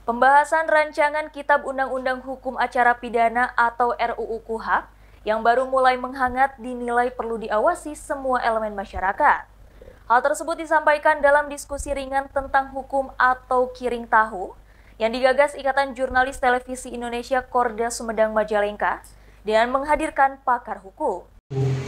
Pembahasan rancangan Kitab Undang-Undang Hukum Acara Pidana atau RUU KUHP yang baru mulai menghangat dinilai perlu diawasi semua elemen masyarakat. Hal tersebut disampaikan dalam diskusi ringan tentang hukum atau Kiring Tahu yang digagas Ikatan Jurnalis Televisi Indonesia Korda Sumedang Majalengka dengan menghadirkan pakar hukum.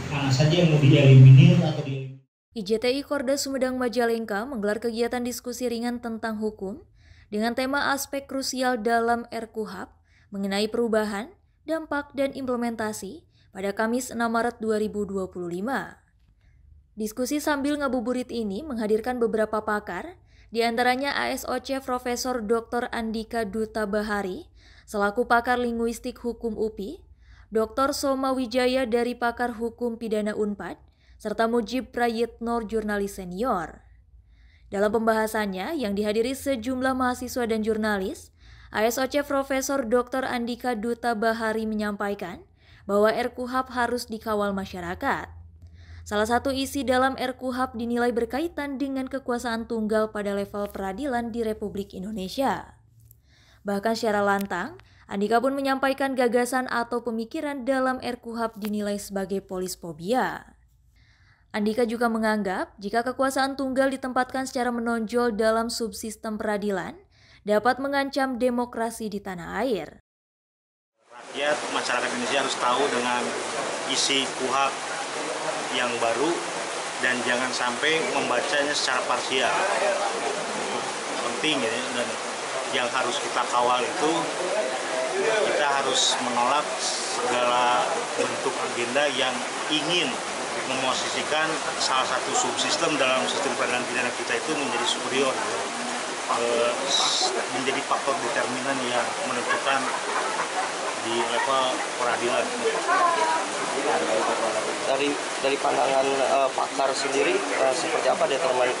Mana saja yang mau dieliminir atau dieliminir. IJTI Korda Sumedang Majalengka menggelar kegiatan diskusi ringan tentang hukum dengan tema aspek krusial dalam RKUHP mengenai perubahan, dampak, dan implementasi pada Kamis 6 Maret 2025. Diskusi sambil ngabuburit ini menghadirkan beberapa pakar, diantaranya ASOC Profesor Dr. Andika Duta Bahari, selaku pakar linguistik hukum UPI, Dr. Soma Wijaya dari pakar hukum pidana UNPAD, serta Mujib Prayitno jurnalis senior. Dalam pembahasannya yang dihadiri sejumlah mahasiswa dan jurnalis, ASOC Profesor Dr. Andika Duta Bahari menyampaikan bahwa RKUHP harus dikawal masyarakat. Salah satu isi dalam RKUHP dinilai berkaitan dengan kekuasaan tunggal pada level peradilan di Republik Indonesia. Bahkan secara lantang, Andika pun menyampaikan gagasan atau pemikiran dalam RKUHP dinilai sebagai polisfobia. Andika juga menganggap jika kekuasaan tunggal ditempatkan secara menonjol dalam subsistem peradilan, dapat mengancam demokrasi di tanah air. Rakyat, masyarakat Indonesia harus tahu dengan isi KUHP yang baru dan jangan sampai membacanya secara parsial. Penting ya, dan yang harus kita kawal itu kita harus menolak segala bentuk agenda yang ingin memosisikan salah satu subsistem dalam sistem peradilan pidana kita itu menjadi superior, menjadi faktor determinan yang menentukan di level peradilan. Dari pandangan pakar sendiri, seperti apa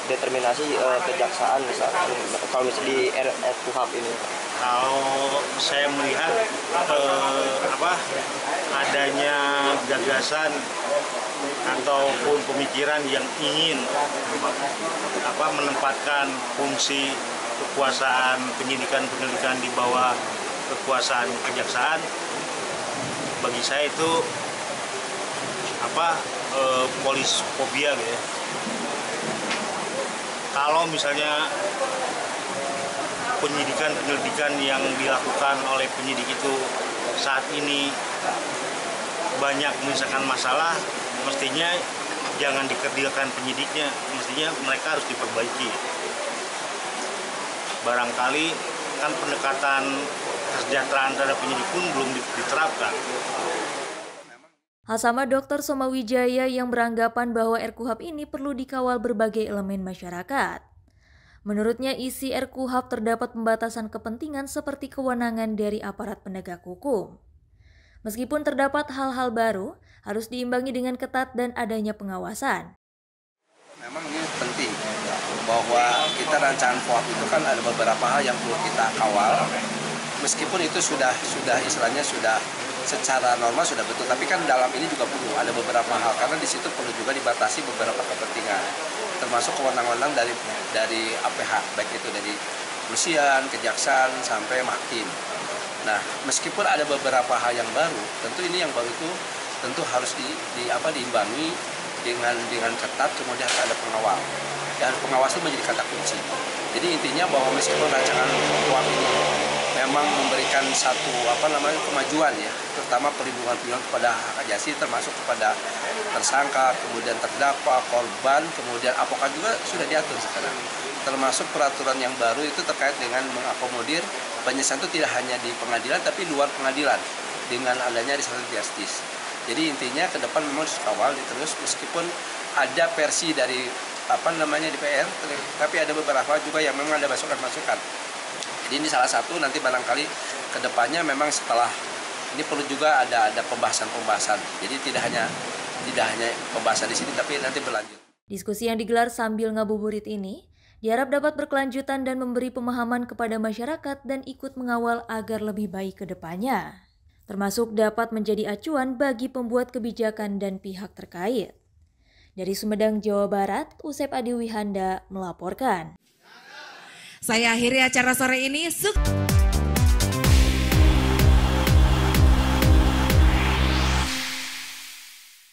determinasi kejaksaan misalkan kalau misalnya di RKUHP ini? Kalau saya melihat adanya gagasan ataupun pemikiran yang ingin menempatkan fungsi kekuasaan penyidikan di bawah kekuasaan kejaksaan, bagi saya itu polisfobia gitu ya. Kalau misalnya penyelidikan yang dilakukan oleh penyidik itu saat ini banyak menyisakan masalah, mestinya jangan dikerdilkan penyidiknya, mestinya mereka harus diperbaiki. Barangkali kan pendekatan kesejahteraan terhadap penyidik pun belum diterapkan. Hal sama Dr. Soma Wijaya yang beranggapan bahwa RKUHP ini perlu dikawal berbagai elemen masyarakat. Menurutnya isi RKUHP terdapat pembatasan kepentingan seperti kewenangan dari aparat penegak hukum. Meskipun terdapat hal-hal baru, harus diimbangi dengan ketat dan adanya pengawasan. Memang ini penting bahwa kita rancangan KUHP itu kan ada beberapa hal yang perlu kita kawal. Meskipun itu sudah istilahnya sudah secara normal sudah betul, tapi kan dalam ini juga perlu ada beberapa hal karena di situ perlu juga dibatasi beberapa kepentingan, termasuk kewenangan dari APH, baik itu dari kepolisian, kejaksaan sampai hakim. Nah, meskipun ada beberapa hal yang baru, tentu ini yang baru itu tentu harus diimbangi dengan ketat, kemudian harus ada pengawal. Dan pengawas itu menjadi kata kunci. Jadi intinya bahwa meskipun rancangan KUHP ini memang memberikan satu kemajuan ya, terutama perlindungan kepada hak asasi termasuk kepada tersangka, kemudian terdakwa, korban, kemudian advokat juga sudah diatur sekarang. Termasuk peraturan yang baru itu terkait dengan mengakomodir penyelesaian itu tidak hanya di pengadilan tapi luar pengadilan dengan adanya restoratif justice. Jadi intinya ke depan memang harus kawal terus meskipun ada versi dari DPR, tapi ada beberapa juga yang memang ada masukan-masukan. Jadi ini salah satu nanti barangkali ke depannya memang setelah ini perlu juga ada pembahasan-pembahasan. Jadi tidak hanya pembahasan di sini tapi nanti berlanjut. Diskusi yang digelar sambil ngabuburit ini diharap dapat berkelanjutan dan memberi pemahaman kepada masyarakat dan ikut mengawal agar lebih baik ke depannya. Termasuk dapat menjadi acuan bagi pembuat kebijakan dan pihak terkait. Dari Sumedang, Jawa Barat, Usep Adiwihanda melaporkan. Saya akhiri acara sore ini.